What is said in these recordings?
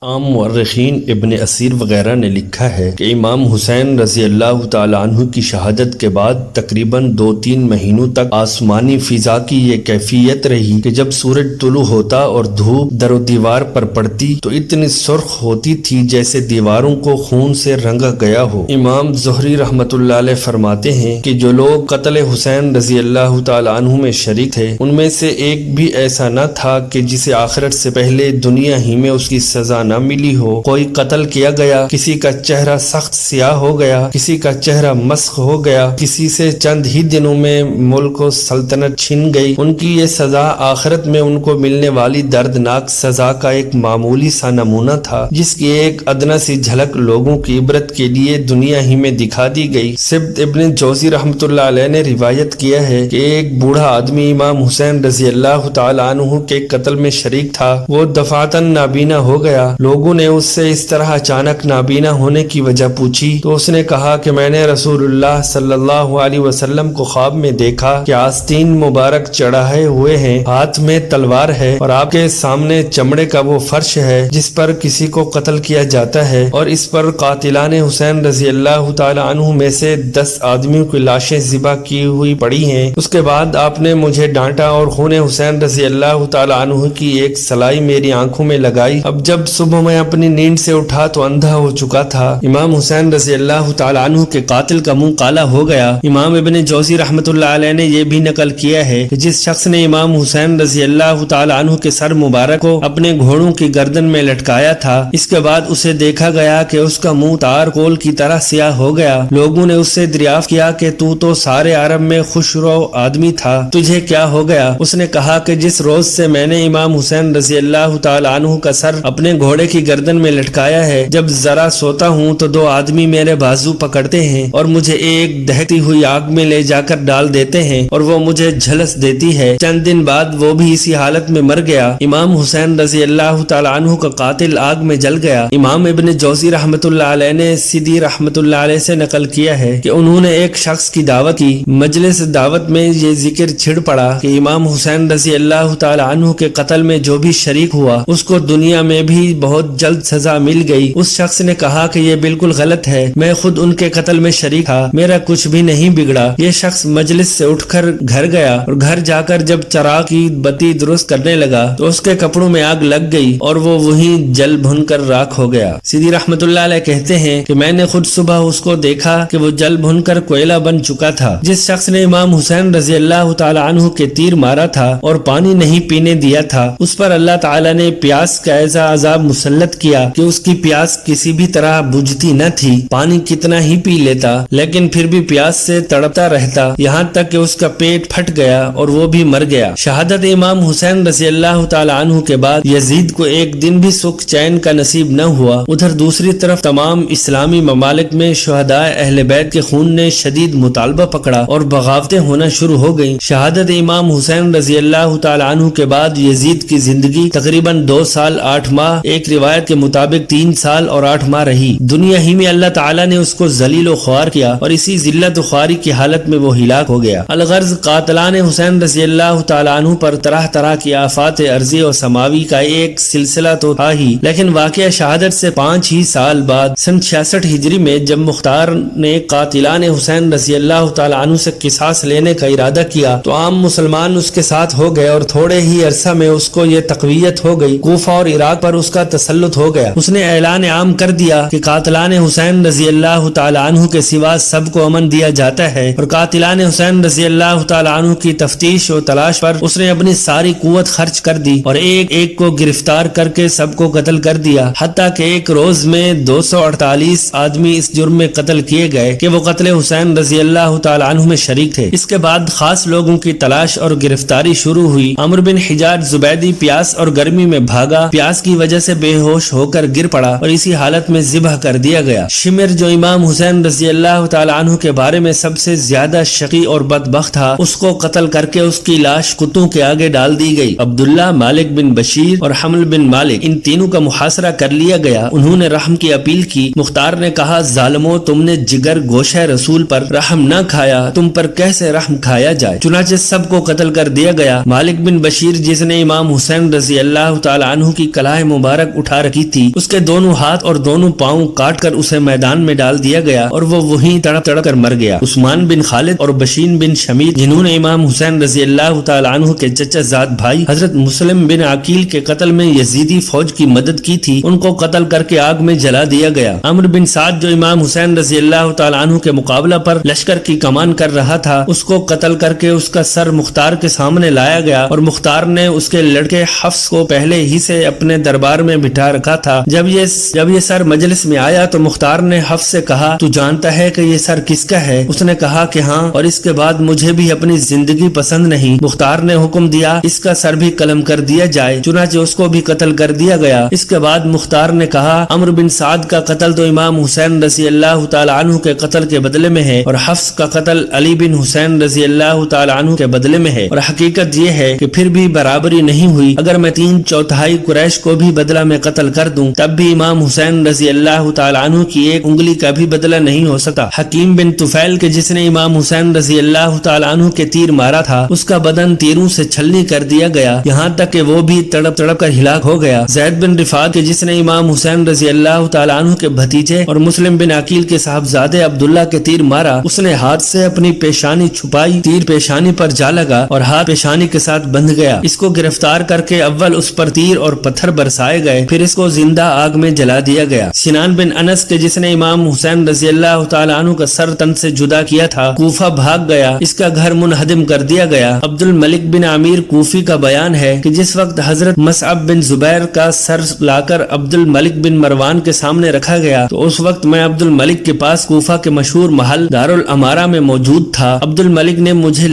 عام مورخین ابن اسیر وغیرہ نے لکھا ہے کہ امام حسین رضی اللہ تعالیٰ عنہ کی شہادت کے بعد تقریباً 2-3 مہینوں تک آسمانی فضا کی یہ کیفیت رہی کہ جب سورج طلوع ہوتا اور دھوپ در و دیوار پر پڑتی تو اتنی سرخ ہوتی تھی جیسے دیواروں کو خون سے رنگا گیا ہو۔ امام زہری رحمۃ اللہ علیہ فرماتے ہیں کہ جو لوگ قتل حسین رضی اللہ تعالیٰ عنہ میں شریک تھے ان میں سے ایک بھی ایسا نہ تھا کہ جسے آخرت سے پہلے دنیا ہی میں اس کی سزا نہ ملی ہو۔ کوئی قتل کیا گیا، کسی کا چہرہ سخت سیاہ ہو گیا، کسی کا چہرہ مسخ ہو گیا، کسی سے چند ہی دنوں میں ملک و سلطنت چھن گئی، ان کی یہ سزا آخرت میں ان کو ملنے والی دردناک سزا کا ایک معمولی سا نمونہ تھا جس کی ایک ادنا سی جھلک لوگوں کی عبرت کے لیے دنیا ہی میں دکھا دی گئی۔ سبت ابن جوزی رحمۃ اللہ علیہ نے روایت کیا ہے کہ ایک بوڑھا آدمی امام حسین رضی اللہ تعالیٰ عنہ کے قتل میں شریک تھا، وہ دفعتاً نابینا ہو گیا۔ لوگوں نے اس سے اس طرح اچانک نابینا ہونے کی وجہ پوچھی تو اس نے کہا کہ میں نے رسول اللہ صلی اللہ علیہ وسلم کو خواب میں دیکھا کہ آستین مبارک چڑھائے ہوئے ہیں، ہاتھ میں تلوار ہے اور آپ کے سامنے چمڑے کا وہ فرش ہے جس پر کسی کو قتل کیا جاتا ہے، اور اس پر قاتلان حسین رضی اللہ تعالی عنہ میں سے 10 آدمیوں کی لاشیں ذبح کی ہوئی پڑی ہیں۔ اس کے بعد آپ نے مجھے ڈانٹا اور خون حسین رضی اللہ تعالی عنہ کی ایک سلائی میری آنکھوں میں لگائی۔ اب جب صبح میں اپنی نیند سے اٹھا تو اندھا ہو چکا تھا۔ امام حسین رضی اللہ تعالی عنہ کے قاتل کا منہ کالا ہو گیا۔ امام ابن جوزی رحمۃ اللہ علیہ نے یہ بھی نقل کیا ہے کہ جس شخص نے امام حسین رضی اللہ تعالی عنہ کے سر مبارک کو اپنے گھوڑوں کی گردن میں لٹکایا تھا، اس کے بعد اسے دیکھا گیا کہ اس کا منہ تار کول کی طرح سیاہ ہو گیا۔ لوگوں نے اس سے دریافت کیا کہ تو سارے عرب میں خوش رو آدمی تھا، تجھے کیا ہو گیا؟ اس نے کہا کہ جس روز سے میں نے امام حسین رضی اللہ تعالی عنہ کا سر اپنے گھوڑے کی گردن میں لٹکایا ہے، جب ذرا سوتا ہوں تو 2 آدمی میرے بازو پکڑتے ہیں اور مجھے ایک دہتی ہوئی آگ میں لے جا کر ڈال دیتے ہیں اور وہ مجھے جھلس دیتی ہے۔ چند دن بعد وہ بھی اسی حالت میں مر گیا۔ امام حسین رضی اللہ تعالی عنہ کا قاتل آگ میں جل گیا۔ امام ابن جوزی رحمۃ اللہ علیہ نے سیدی رحمۃ اللہ علیہ سے نقل کیا ہے کہ انہوں نے ایک شخص کی دعوت کی، مجلس دعوت میں یہ ذکر چھڑ پڑا کہ امام حسین رضی اللہ تعالی عنہ کے قتل میں جو بھی شریک ہوا اس کو دنیا میں بھی بہت جلد سزا مل گئی۔ اس شخص نے کہا کہ یہ بالکل غلط ہے، میں خود ان کے قتل میں شریک تھا، میرا کچھ بھی نہیں بگڑا۔ یہ شخص مجلس سے اٹھ کر گھر گیا اور گھر جا کر جب چراغ کی بتی درست کرنے لگا تو اس کے کپڑوں میں آگ لگ گئی اور وہ وہیں جل بھن کر راکھ ہو گیا۔ سیدی رحمت اللہ علیہ کہتے ہیں کہ میں نے خود صبح اس کو دیکھا کہ وہ جل بھن کر کوئلہ بن چکا تھا۔ جس شخص نے امام حسین رضی اللہ تعالی عنہ کے تیر مارا تھا اور پانی نہیں پینے دیا تھا، اس پر اللہ تعالی نے پیاس کا ایسا عذاب مسلط کیا کہ اس کی پیاس کسی بھی طرح بجھتی نہ تھی، پانی کتنا ہی پی لیتا لیکن پھر بھی پیاس سے تڑپتا رہتا، یہاں تک کہ اس کا پیٹ پھٹ گیا اور وہ بھی مر گیا۔ شہادت امام حسین رضی اللہ تعالی عنہ کے بعد یزید کو ایک دن بھی سکھ چین کا نصیب نہ ہوا۔ ادھر دوسری طرف تمام اسلامی ممالک میں شہداء اہل بیت کے خون نے شدید مطالبہ پکڑا اور بغاوتیں ہونا شروع ہو گئیں۔ شہادت امام حسین رضی اللہ تعالی عنہ کے بعد یزید کی زندگی تقریباً 2 سال 8 ماہ، ایک روایت کے مطابق 3 سال اور 8 ماہ رہی۔ دنیا ہی میں اللہ تعالیٰ نے اس کو ذلیل و خوار کیا اور اسی ذلت و خواری کی حالت میں وہ ہلاک ہو گیا۔ الغرض قاتلان حسین رضی اللہ تعالیٰ عنہ پر طرح طرح کی آفات ارضی و سماوی کا ایک سلسلہ تو تھا ہی، لیکن واقعہ شہادت سے 5 ہی سال بعد سن 66 ہجری میں جب مختار نے قاتلان حسین رضی اللہ تعالیٰ عنہ سے قصاص لینے کا ارادہ کیا تو عام مسلمان اس کے ساتھ ہو گئے اور تھوڑے ہی عرصہ میں اس کو یہ تقویت ہو گئی، کوفہ اور عراق پر اس کا تسلط ہو گیا۔ اس نے اعلان عام کر دیا کہ قاتلان حسین رضی اللہ تعالی عنہ کے سوا سب کو امن دیا جاتا ہے، اور قاتلان حسین رضی اللہ تعالی عنہ کی تفتیش و تلاش پر اس نے اپنی ساری قوت خرچ کر دی اور ایک ایک کو گرفتار کر کے سب کو قتل کر دیا، حتیٰ کہ ایک روز میں 248 آدمی اس جرم میں قتل کیے گئے کہ وہ قتل حسین رضی اللہ تعالی عنہ میں شریک تھے۔ اس کے بعد خاص لوگوں کی تلاش اور گرفتاری شروع ہوئی۔ عمرو بن حجاج زبیدی پیاس اور گرمی میں بھاگا، پیاس کی وجہ سے بے ہوش ہو کر گر پڑا اور اسی حالت میں ذبح کر دیا گیا۔ شمر جو امام حسین رضی اللہ تعالی عنہ کے بارے میں سب سے زیادہ شقی اور بدبخت تھا، اس کو قتل کر کے اس کی لاش کتوں کے آگے ڈال دی گئی۔ عبداللہ، مالک بن بشیر اور حمل بن مالک، ان تینوں کا محاصرہ کر لیا گیا۔ انہوں نے رحم کی اپیل کی۔ مختار نے کہا، ظالمو، تم نے جگر گوشہ رسول پر رحم نہ کھایا، تم پر کیسے رحم کھایا جائے؟ چنانچہ سب کو قتل کر دیا گیا۔ مالک بن بشیر، جس نے امام حسین رضی اللہ تعالی عنہ کی کلائے مبارک مبارک اٹھا رکھی تھی اس کے دونوں ہاتھ اور دونوں پاؤں کاٹ کر اسے میدان میں ڈال دیا گیا اور وہ وہیں تڑپ تڑپ کر مر گیا۔ عثمان بن خالد اور بشین بن شمید جنہوں نے امام حسین رضی اللہ تعالی عنہ کے چچا زاد بھائی حضرت مسلم بن عقیل کے قتل میں یزیدی فوج کی مدد کی تھی، ان کو قتل کر کے آگ میں جلا دیا گیا۔ عمرو بن سعد جو امام حسین رضی اللہ تعالی عنہ کے مقابلہ پر لشکر کی کمان کر رہا تھا، اس کو قتل کر کے اس کا سر مختار کے سامنے لایا گیا اور مختار نے اس کے لڑکے حفص کو پہلے ہی سے اپنے دربار میں بٹھا رکھا تھا۔ جب یہ سر مجلس میں آیا تو مختار نے حفص سے کہا، تو جانتا ہے کہ یہ سر کس کا ہے؟ اس نے کہا کہ ہاں، اور اس کے بعد مجھے بھی اپنی زندگی پسند نہیں۔ مختار نے حکم دیا اس کا سر بھی قلم کر دیا جائے، چنانچہ اس کو بھی قتل کر دیا گیا۔ اس کے بعد مختار نے کہا، عمرو بن سعد کا قتل تو امام حسین رضی اللہ تعالی عنہ کے قتل کے بدلے میں ہے اور حفص کا قتل علی بن حسین رضی اللہ تعالی عنہ کے بدلے میں ہے، اور حقیقت یہ ہے کہ پھر بھی برابری نہیں ہوئی۔ اگر میں 3/4 قریش کو بھی بدلہ میں قتل کر دوں تب بھی امام حسین رضی اللہ تعالی عنہ کی ایک انگلی کا بھی بدلہ نہیں ہو سکتا۔ حکیم بن طفیل کے جس نے امام حسین رضی اللہ تعالی عنہ کے تیر مارا تھا، اس کا بدن تیروں سے چھلنی کر دیا گیا، یہاں تک کہ وہ بھی تڑپ تڑپ کر ہلاک ہو گیا۔ زید بن رفاعت کے جس نے امام حسین رضی اللہ تعالی عنہ کے بھتیجے اور مسلم بن عقیل کے صاحبزادے عبداللہ کے تیر مارا، اس نے ہاتھ سے اپنی پیشانی چھپائی، تیر پیشانی پر جا لگا اور ہاتھ پیشانی کے ساتھ بندھ گیا۔ اس کو گرفتار کر کے اول اس پر تیر اور پتھر برسائے گئے، پھر اس کو زندہ آگ میں جلا دیا گیا۔ سنان بن انس کے جس نے امام حسین رضی اللہ تعالی عنہ کا سر تن سے جدا کیا تھا، کوفہ بھاگ گیا، اس کا گھر منہدم کر دیا گیا۔ عبد الملک بن عامر کوفی کا بیان ہے کہ جس وقت حضرت مصعب بن زبیر کا سر لا کر عبد الملک بن مروان کے سامنے رکھا گیا تو اس وقت میں عبد الملک کے پاس کوفہ کے مشہور محل دارالامارہ میں موجود تھا۔ عبد الملک نے مجھے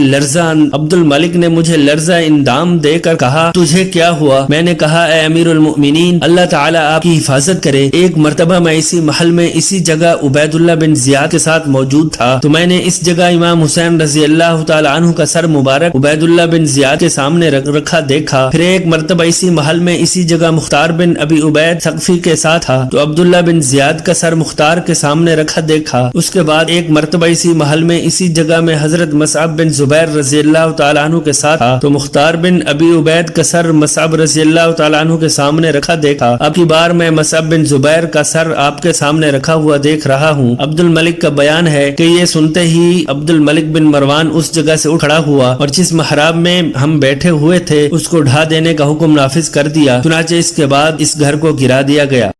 لرزہ اندام دے کر کہا، تجھے کیا ہوا؟ میں نے کہا، اے امیر المؤمنین، اللہ تعالیٰ آپ کی حفاظت کرے۔ ایک مرتبہ میں اسی محل میں اسی جگہ عبید اللہ بن زیاد کے ساتھ موجود تھا تو میں نے اس جگہ امام حسین رضی اللہ تعالی عنہ کا سر مبارک عبید اللہ بن زیاد کے سامنے رکھا دیکھا۔ پھر ایک مرتبہ اسی محل میں اسی جگہ مختار بن ابی عبید ثقفی کے ساتھ تھا تو عبداللہ بن زیاد کا سر مختار کے سامنے رکھا دیکھا۔ اس کے بعد ایک مرتبہ اسی محل میں اسی جگہ میں حضرت مصعب بن زبیر رضی اللہ تعالی عنہ کے ساتھ تھا تو مختار بن ابی عبید کا سر مصعب رضی اللہ تعالی عنہ کے سامنے رکھا دیکھا۔ اب کی بار میں مصعب بن زبیر کا سر آپ کے سامنے رکھا ہوا دیکھ رہا ہوں۔ عبد الملک کا بیان ہے کہ یہ سنتے ہی عبد الملک بن مروان اس جگہ سے اٹھ کھڑا ہوا اور جس محراب میں ہم بیٹھے ہوئے تھے اس کو ڈھا دینے کا حکم نافذ کر دیا، چنانچہ اس کے بعد اس گھر کو گرا دیا گیا۔